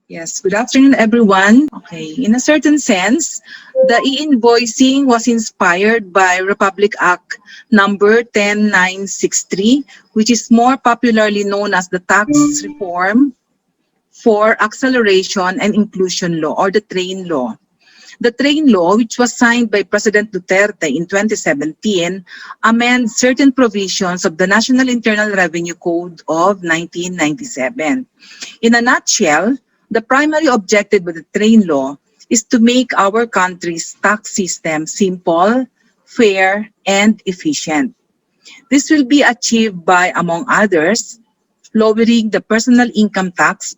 Yes, good afternoon, everyone. Okay, in a certain sense, the e-invoicing was inspired by Republic Act number 10963, which is more popularly known as the Tax Reform for Acceleration and Inclusion Law, or the TRAIN Law. The TRAIN Law, which was signed by President Duterte in 2017, amends certain provisions of the National Internal Revenue Code of 1997. In a nutshell, the primary objective of the TRAIN Law is to make our country's tax system simple, fair, and efficient. This will be achieved by, among others, lowering the personal income tax,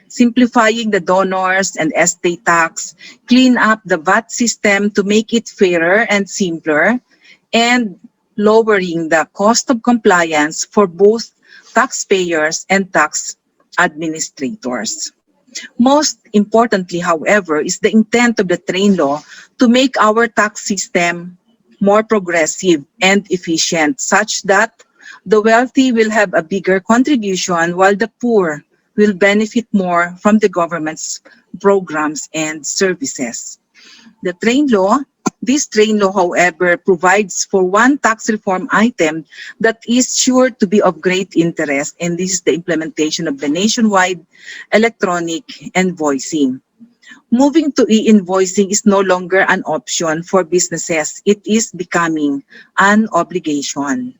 simplifying the donors and estate tax, clean up the VAT system to make it fairer and simpler, and lowering the cost of compliance for both taxpayers and tax administrators. Most importantly, however, is the intent of the TRAIN Law to make our tax system more progressive and efficient, such that the wealthy will have a bigger contribution while the poor will benefit more from the government's programs and services. The TRAIN Law, this TRAIN Law, however, provides for one tax reform item that is sure to be of great interest, and this is the implementation of the nationwide electronic invoicing. Moving to e-invoicing is no longer an option for businesses. It is becoming an obligation.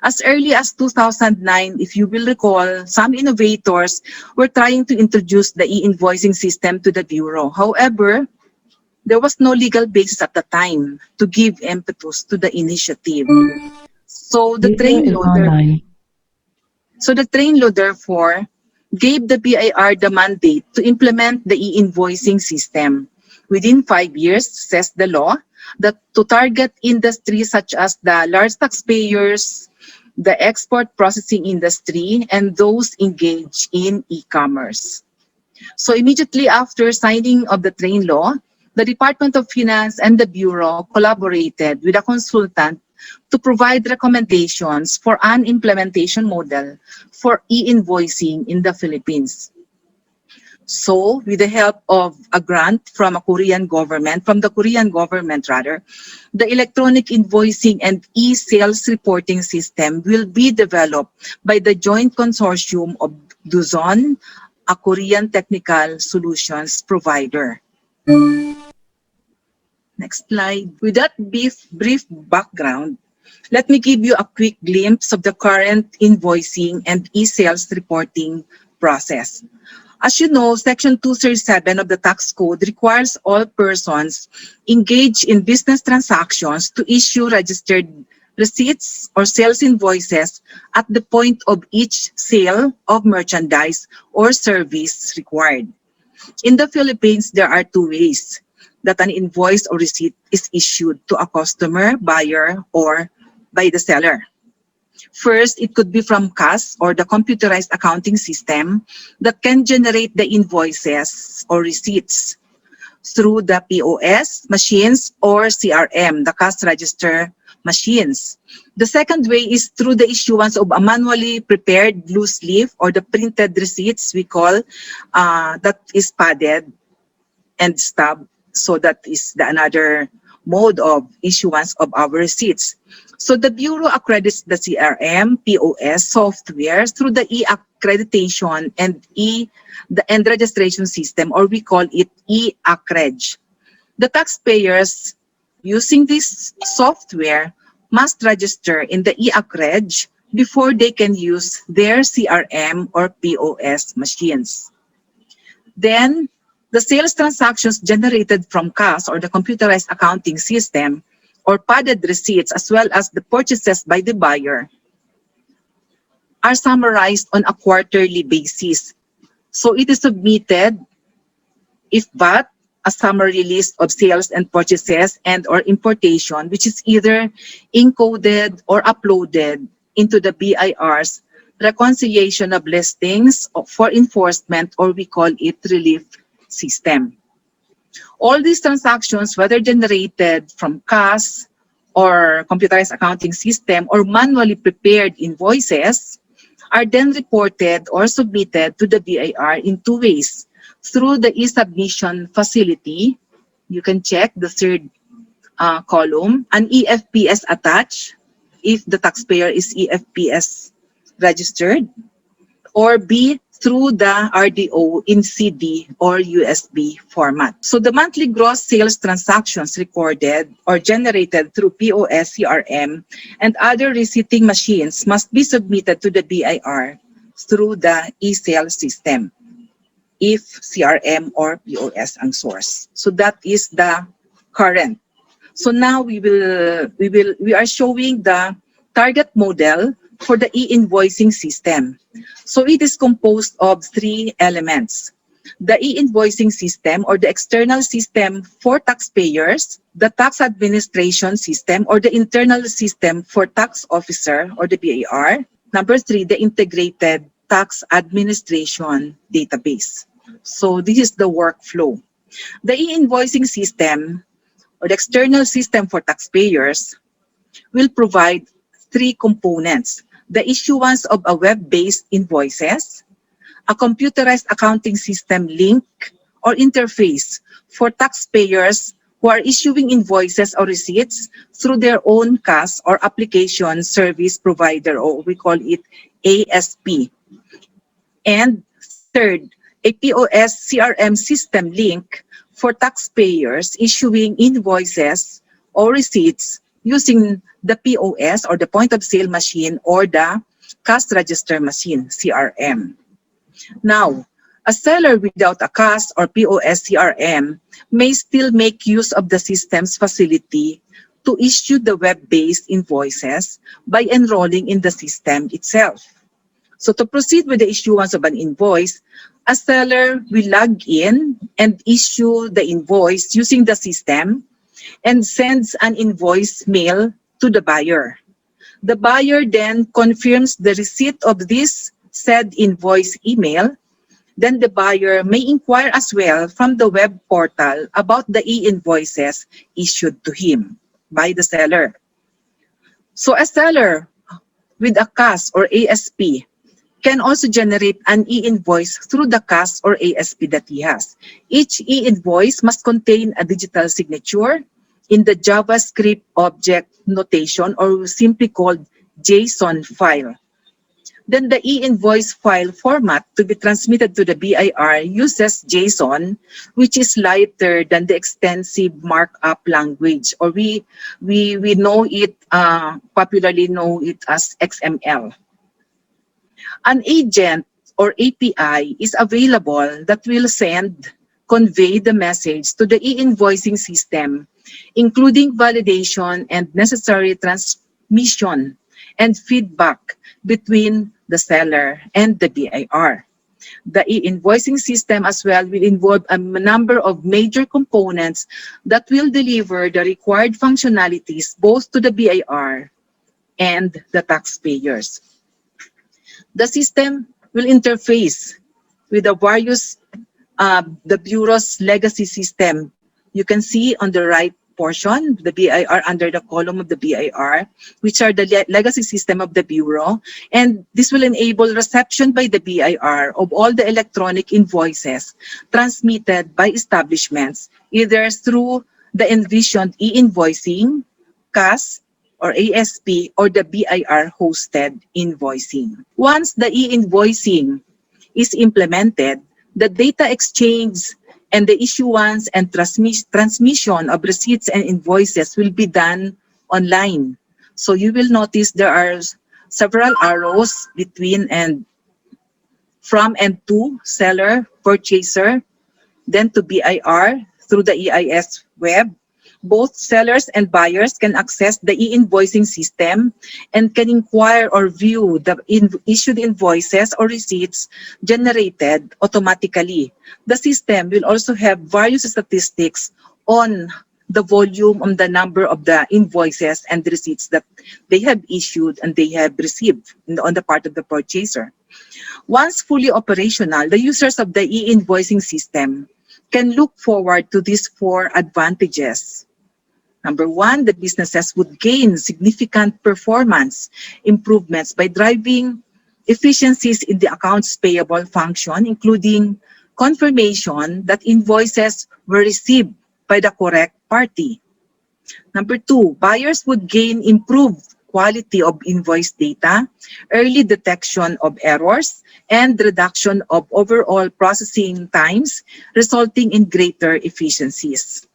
As early as 2009, if you will recall, some innovators were trying to introduce the e-invoicing system to the Bureau. However, there was no legal basis at the time to give impetus to the initiative. So the Video train is loader, online. so the train law therefore gave the BIR the mandate to implement the e-invoicing system within 5 years, says the law, that to target industries such as the large taxpayers, the export processing industry, and those engaged in e-commerce. So immediately after signing of the train law, the Department of Finance and the Bureau collaborated with a consultant to provide recommendations for an implementation model for e-invoicing in the Philippines. So, with the help of a grant from the Korean government, the electronic invoicing and e-sales reporting system will be developed by the joint consortium of Duzon, a Korean technical solutions provider. Next slide. With that brief background, let me give you a quick glimpse of the current invoicing and e-sales reporting process. As you know, Section 237 of the Tax Code requires all persons engaged in business transactions to issue registered receipts or sales invoices at the point of each sale of merchandise or service required. In the Philippines, there are two ways that an invoice or receipt is issued to a customer, buyer, or by the seller. First, it could be from CAS, or the computerized accounting system, that can generate the invoices or receipts through the POS machines or CRM, the cash register machines. The second way is through the issuance of a manually prepared loose leaf, or the printed receipts we call, that is padded and stabbed. So that is another mode of issuance of our receipts. So the Bureau accredits the CRM, POS software through the e-accreditation and the registration system, or we call it e-accreg. The taxpayers using this software must register in the e-accreg before they can use their CRM or POS machines. Then, the sales transactions generated from CAS, or the computerized accounting system, or padded receipts, as well as the purchases by the buyer, are summarized on a quarterly basis. So it is submitted, if VAT, a summary list of sales and purchases and or importation, which is either encoded or uploaded into the BIR's reconciliation of listings for enforcement, or we call it relief system. All these transactions, whether generated from CAS or computerized accounting system or manually prepared invoices, are then reported or submitted to the BIR in two ways. Through the e-submission facility, you can check the third column, an EFPS attached if the taxpayer is EFPS registered, or B, through the RDO in CD or USB format. So the monthly gross sales transactions recorded or generated through POS, CRM, and other receipting machines must be submitted to the BIR through the e-sales system if CRM or POS ang source. So that is the current. So now we are showing the target model for the e-invoicing system. So it is composed of three elements: the e-invoicing system or the external system for taxpayers, the tax administration system or the internal system for tax officer or the BIR. Number three, the integrated tax administration database. So this is the workflow. The e-invoicing system or the external system for taxpayers will provide three components: the issuance of a web-based invoices, a computerized accounting system link or interface for taxpayers who are issuing invoices or receipts through their own CAS or application service provider, or we call it ASP. And third, a POS CRM system link for taxpayers issuing invoices or receipts using the POS or the point of sale machine or the cash register machine, CRM. Now, a seller without a cash or POS CRM may still make use of the system's facility to issue the web-based invoices by enrolling in the system itself. So to proceed with the issuance of an invoice, a seller will log in and issue the invoice using the system and sends an invoice mail to the buyer. The buyer then confirms the receipt of this said invoice email. Then the buyer may inquire as well from the web portal about the e-invoices issued to him by the seller. So a seller with a CAS or ASP can also generate an e-invoice through the CAS or ASP that he has. Each e-invoice must contain a digital signature in the JavaScript object notation, or simply called JSON file. Then the e-invoice file format to be transmitted to the BIR uses JSON, which is lighter than the extensive markup language, or we know it, popularly know it as XML. An agent or API is available that will convey the message to the e-invoicing system, including validation and necessary transmission and feedback between the seller and the BIR. The e-invoicing system as well will involve a number of major components that will deliver the required functionalities both to the BIR and the taxpayers. The system will interface with the various the Bureau's legacy system. You can see on the right portion, the BIR under the column of the BIR, which are the legacy system of the Bureau. And this will enable reception by the BIR of all the electronic invoices transmitted by establishments, either through the envisioned e-invoicing, CAS, or ASP, or the BIR-hosted invoicing. Once the e-invoicing is implemented, the data exchange and the issuance and transmission of receipts and invoices will be done online. So you will notice there are several arrows between and from and to seller, purchaser, then to BIR through the EIS web. Both sellers and buyers can access the e-invoicing system and can inquire or view the issued invoices or receipts generated automatically. The system will also have various statistics on the volume, on the number of the invoices and receipts that they have issued and they have received on the part of the purchaser. Once fully operational, the users of the e-invoicing system can look forward to these four advantages. Number one, the businesses would gain significant performance improvements by driving efficiencies in the accounts payable function, including confirmation that invoices were received by the correct party. Number two, buyers would gain improved quality of invoice data, early detection of errors, and reduction of overall processing times, resulting in greater efficiencies.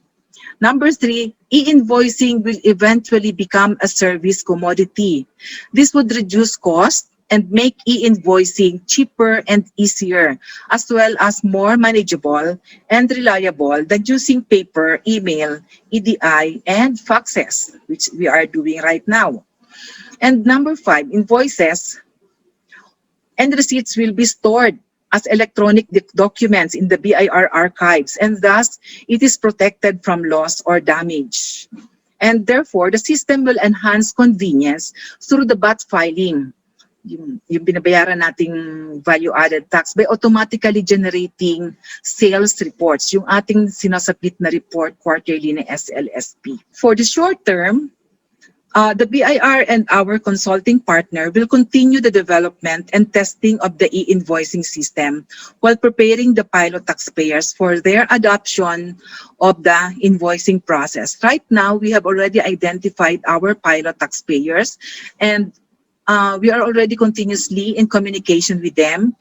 Number three, e-invoicing will eventually become a service commodity. This would reduce cost and make e-invoicing cheaper and easier, as well as more manageable and reliable than using paper, email, EDI, and faxes, which we are doing right now. And number five, invoices and receipts will be stored as electronic documents in the BIR archives, and thus it is protected from loss or damage. And therefore, the system will enhance convenience through the BAT filing, yung binabayaran nating value-added tax, by automatically generating sales reports, yung ating sinasubmit na report quarterly na SLSP. For the short term, the BIR and our consulting partner will continue the development and testing of the e-invoicing system while preparing the pilot taxpayers for their adoption of the invoicing process. Right now, we have already identified our pilot taxpayers, and we are already continuously in communication with them.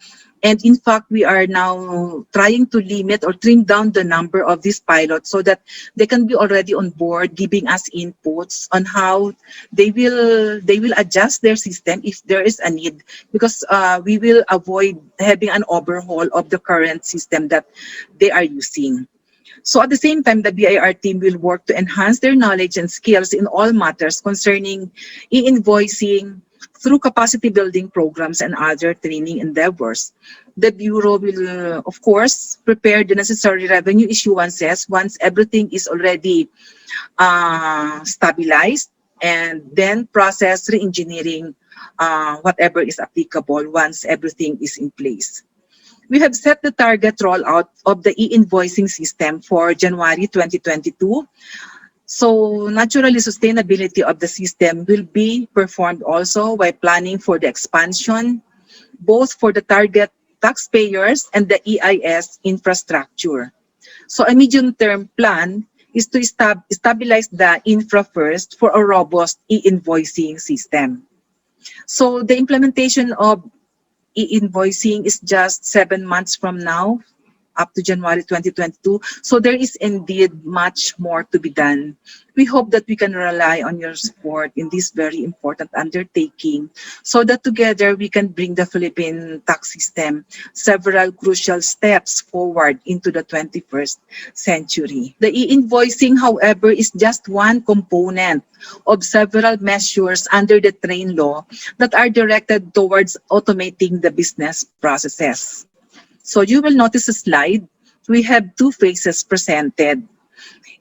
And in fact, we are now trying to limit or trim down the number of these pilots so that they can be already on board, giving us inputs on how they will adjust their system if there is a need, because we will avoid having an overhaul of the current system that they are using. So at the same time, the BIR team will work to enhance their knowledge and skills in all matters concerning e-invoicing, through capacity building programs and other training endeavors. The Bureau will, of course, prepare the necessary revenue issuances once everything is already stabilized, and then process re-engineering whatever is applicable once everything is in place. We have set the target rollout of the e-invoicing system for January 2022. So naturally, sustainability of the system will be performed also by planning for the expansion, both for the target taxpayers and the EIS infrastructure. So a medium-term plan is to stabilize the infra first for a robust e-invoicing system. So the implementation of e-invoicing is just 7 months from now, up to January 2022. So there is indeed much more to be done. We hope that we can rely on your support in this very important undertaking so that together we can bring the Philippine tax system several crucial steps forward into the 21st century. The e-invoicing, however, is just one component of several measures under the TRAIN law that are directed towards automating the business processes. So you will notice a slide. We have two phases presented.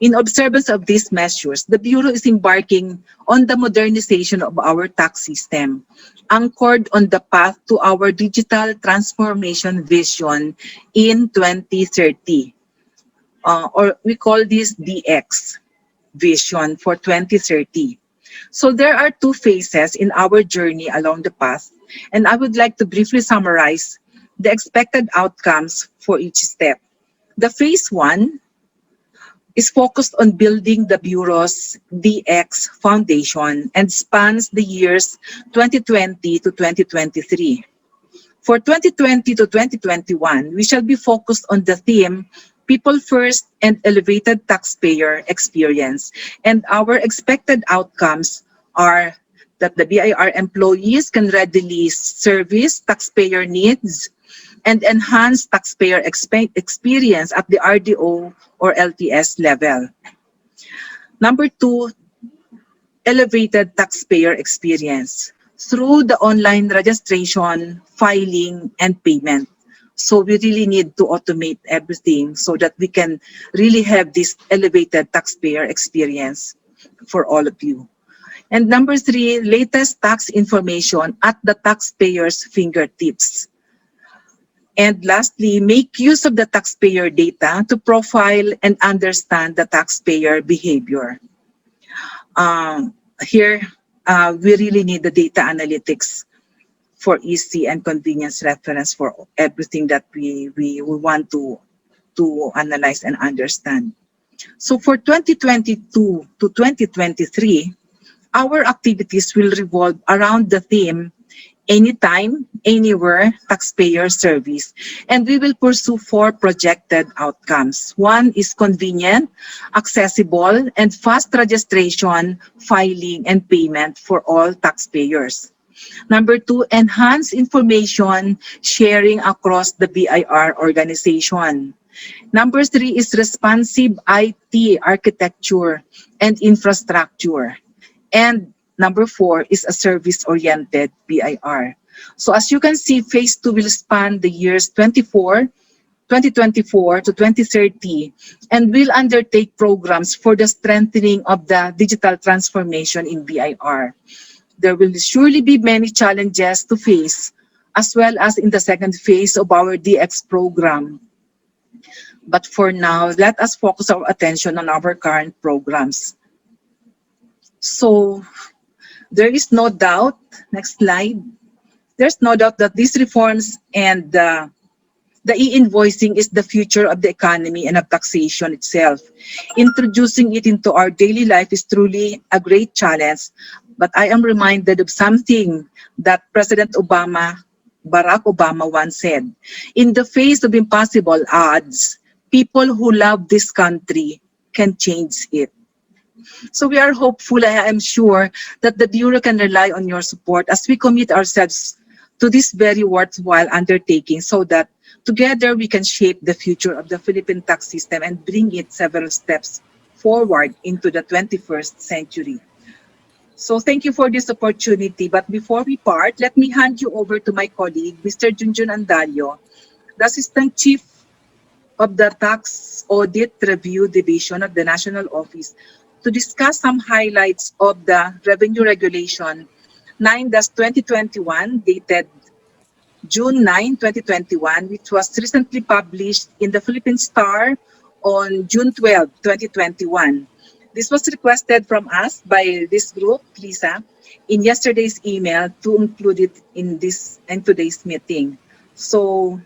In observance of these measures, the Bureau is embarking on the modernization of our tax system, anchored on the path to our digital transformation vision in 2030. Or we call this DX vision for 2030. So there are two phases in our journey along the path, and I would like to briefly summarize the expected outcomes for each step. The phase one is focused on building the Bureau's DX foundation and spans the years 2020 to 2023. For 2020 to 2021, we shall be focused on the theme People First and Elevated Taxpayer Experience, and our expected outcomes are that the BIR employees can readily service taxpayer needs and enhance taxpayer experience at the RDO or LTS level. Number two, elevated taxpayer experience through the online registration, filing, and payment. So we really need to automate everything so that we can really have this elevated taxpayer experience for all of you. And number three, latest tax information at the taxpayer's fingertips. And lastly, make use of the taxpayer data to profile and understand the taxpayer behavior. Here, we really need the data analytics for easy and convenience reference for everything that we want to analyze and understand. So for 2022 to 2023, our activities will revolve around the theme anytime, anywhere, taxpayer service. And we will pursue four projected outcomes. One is convenient, accessible, and fast registration, filing, and payment for all taxpayers. Number two, enhance information sharing across the BIR organization. Number three is responsive IT architecture and infrastructure. And number four is a service-oriented BIR. So as you can see, phase two will span the years 2024 to 2030 and will undertake programs for the strengthening of the digital transformation in BIR. There will surely be many challenges to face, as well as in the second phase of our DX program. But for now, let us focus our attention on our current programs. So there is no doubt, next slide, there's no doubt that these reforms and the e-invoicing is the future of the economy and of taxation itself. Introducing it into our daily life is truly a great challenge, but I am reminded of something that Barack Obama once said. In the face of impossible odds, people who love this country can change it. So we are hopeful, I am sure, that the Bureau can rely on your support as we commit ourselves to this very worthwhile undertaking so that together we can shape the future of the Philippine tax system and bring it several steps forward into the 21st century. So thank you for this opportunity. But before we part, let me hand you over to my colleague, Mr. Junjun Andalio, the Assistant Chief of the Tax Audit Review Division of the National Office, to discuss some highlights of the Revenue Regulation 9-2021 dated June 9, 2021, which was recently published in the Philippine Star on June 12, 2021. This was requested from us by this group, Luisa, in yesterday's email to include it in today's meeting. So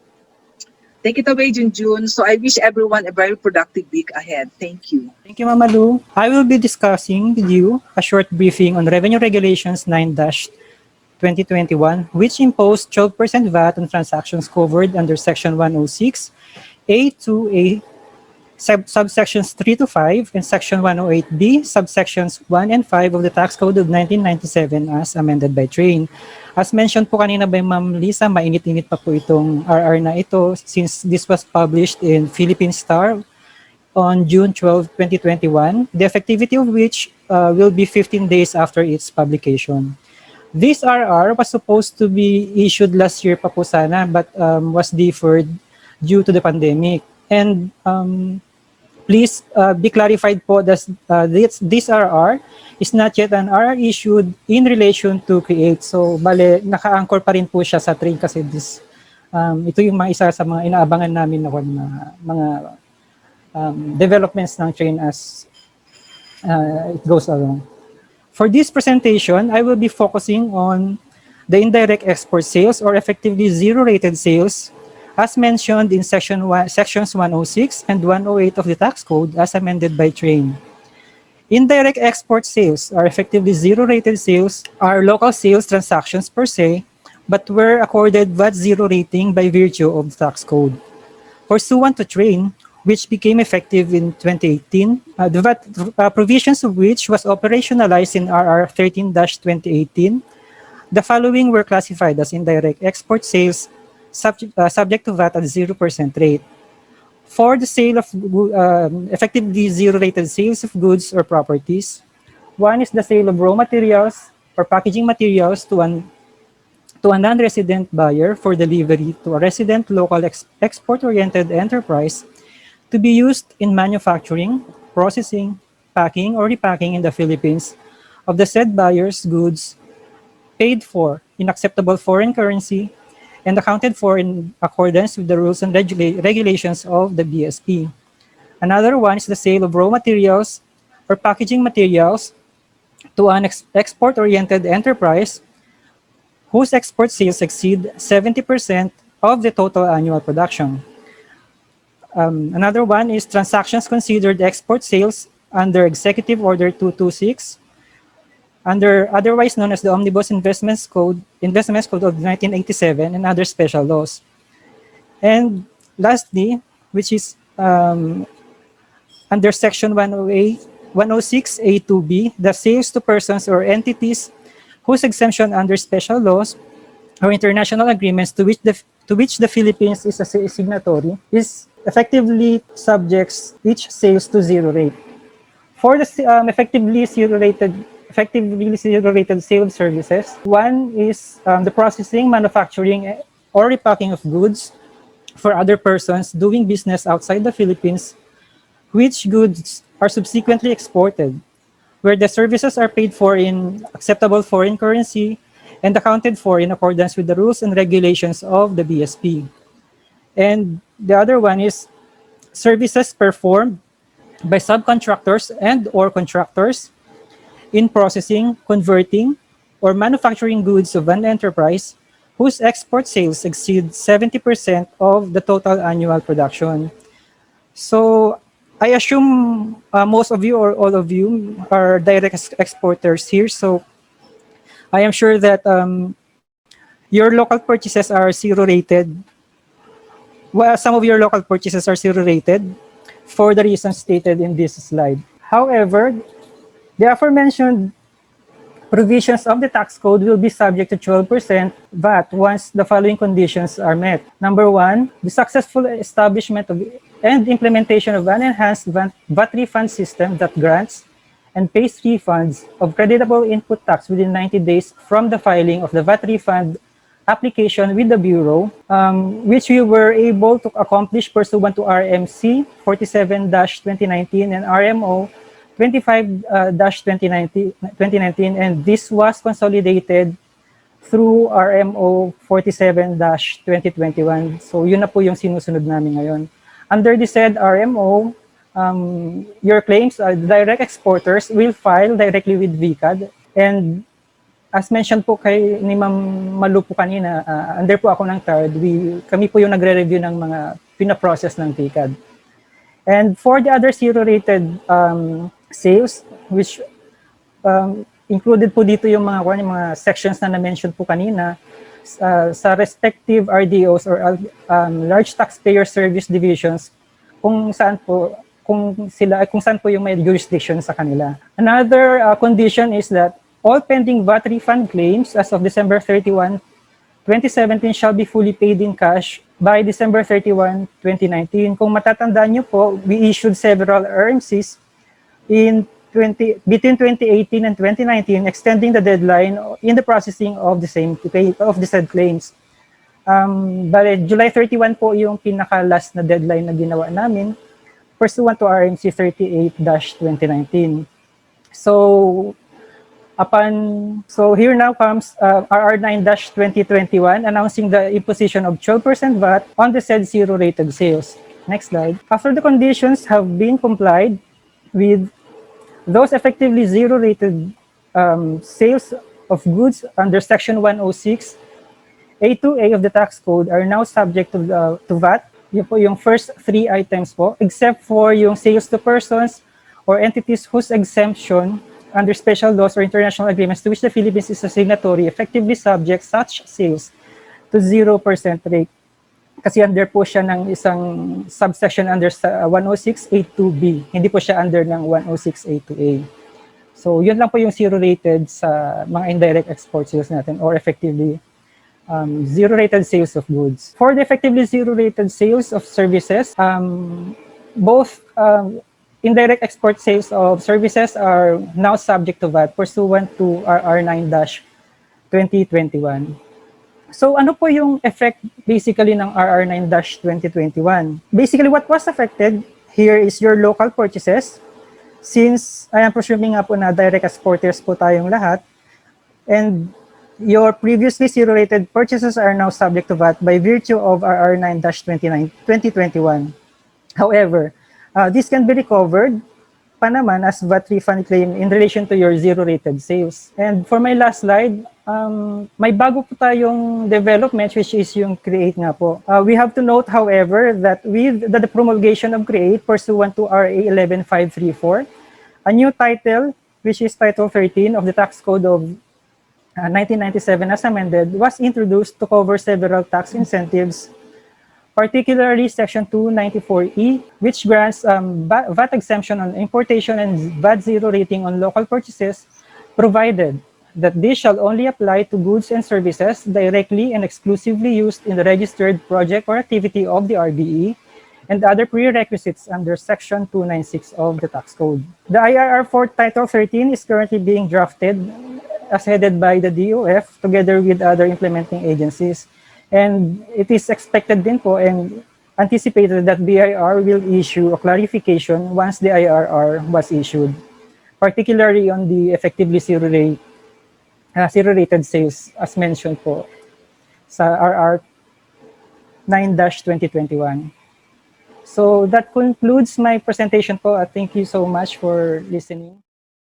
take it away, Junjun. So I wish everyone a very productive week ahead. Thank you. Thank you, Mama Lu. I will be discussing with you a short briefing on Revenue Regulations 9-2021, which imposed 12% VAT on transactions covered under Section 106, A2A, subsections 3 to 5, and Section 108B, subsections 1 and 5 of the Tax Code of 1997 as amended by Train. As mentioned po kanina by Ma'am Lisa, mainit-init pa po itong RR na ito since this was published in Philippine Star on June 12, 2021, the effectivity of which will be 15 days after its publication. This RR was supposed to be issued last year pa po sana, but was deferred due to the pandemic. And please be clarified po that this RR is not yet an RR issued in relation to create. So, bale, naka-anchor pa rin po siya sa train kasi ito yung mga isa sa mga inaabangan namin na mga developments ng train as it goes along. For this presentation, I will be focusing on the indirect export sales or effectively zero-rated sales as mentioned in sections 106 and 108 of the tax code as amended by Train. Indirect export sales are effectively zero-rated sales are local sales transactions per se, but were accorded VAT zero rating by virtue of the tax code. Pursuant to Train, which became effective in 2018, the VAT provisions of which was operationalized in RR 13-2018, the following were classified as indirect export sales subject to VAT at 0% rate. For the sale of effectively zero-rated sales of goods or properties, one is the sale of raw materials or packaging materials to a non-resident buyer for delivery to a resident local export-oriented enterprise to be used in manufacturing, processing, packing, or repacking in the Philippines of the said buyer's goods paid for in acceptable foreign currency and accounted for in accordance with the rules and regulations of the BSP. Another one is the sale of raw materials or packaging materials to an export-oriented enterprise whose export sales exceed 70% of the total annual production. Another one is transactions considered export sales under Executive Order 226, under otherwise known as the Omnibus Investments Code of 1987 and other special laws. And lastly, which is under Section 106A2B, the sales to persons or entities whose exemption under special laws or international agreements to which the Philippines is a signatory is effectively subjects each sales to zero rate. For the effectively zero rated sales services, one is the processing, manufacturing, or repacking of goods for other persons doing business outside the Philippines, which goods are subsequently exported, where the services are paid for in acceptable foreign currency and accounted for in accordance with the rules and regulations of the BSP. And the other one is services performed by subcontractors and or contractors in processing, converting, or manufacturing goods of an enterprise whose export sales exceed 70% of the total annual production. So I assume most of you or all of you are direct exporters here. So I am sure that your local purchases are zero rated. Well, some of your local purchases are zero rated for the reasons stated in this slide. However, the aforementioned provisions of the tax code will be subject to 12% VAT once the following conditions are met. Number one, the successful establishment of and implementation of an enhanced VAT refund system that grants and pays refunds of creditable input tax within 90 days from the filing of the VAT refund application with the Bureau, which we were able to accomplish pursuant to RMC 47-2019 and RMO 25-2019, and this was consolidated through RMO 47-2021. So yun na po yung sinusunod namin ngayon. Under the said RMO, your claims, direct exporters will file directly with VCAD. And as mentioned po kay ni Ma'am Malu po kanina, under po ako ng TARD, kami po yung nagre-review ng mga pina-process ng VCAD. And for the other zero-rated sales, which included po dito yung mga sections na na-mention po kanina, sa respective RDOs or large taxpayer service divisions, kung saan po yung may jurisdiction sa kanila. Another condition is that all pending VAT refund claims as of December 31, 2017 shall be fully paid in cash by December 31, 2019. Kung matatandaan nyo po, we issued several RMCs between 2018 and 2019, extending the deadline in the processing of the said claims. Bale, July 31 po yung pinaka-last na deadline na ginawa namin pursuant to RMC 38-2019. So here now comes RR 9-2021 announcing the imposition of 12% VAT on the said zero-rated sales. Next slide. After the conditions have been complied with, those effectively zero-rated sales of goods under Section 106 A2A of the tax code are now subject to VAT. Yun po yung first three items po, except for yung sales to persons or entities whose exemption under special laws or international agreements to which the Philippines is a signatory effectively subject such sales to 0% rate. Kasi under po siya ng isang subsection under 106A2B. Hindi po siya under ng 106A2A. So yun lang po yung zero-rated sa mga indirect export sales natin or effectively zero-rated sales of goods. For the effectively zero-rated sales of services, both indirect export sales of services are now subject to VAT pursuant to RR 9-2021. So ano po yung effect basically ng RR 9-2021? Basically what was affected here is your local purchases. Since I am presuming nga po na direct exporters po tayong lahat, and your previously zero-rated purchases are now subject to VAT by virtue of RR 9-2021. However, this can be recovered pa naman as VAT refund claim in relation to your zero-rated sales. And for my last slide, may bago po tayong development which is yung Create nga po. We have to note, however, that with the promulgation of Create pursuant to RA 11534, a new title, which is Title 13 of the Tax Code of 1997 as amended, was introduced to cover several tax incentives, particularly Section 294E, which grants VAT exemption on importation and VAT zero rating on local purchases, provided that this shall only apply to goods and services directly and exclusively used in the registered project or activity of the RBE, and other prerequisites under Section 296 of the Tax Code. The IRR for Title 13 is currently being drafted as headed by the DOF together with other implementing agencies. And it is expected din po and anticipated that BIR will issue a clarification once the IRR was issued, particularly on the effectively zero-rated sales as mentioned po sa RR 9-2021. So that concludes my presentation po. Thank you so much for listening.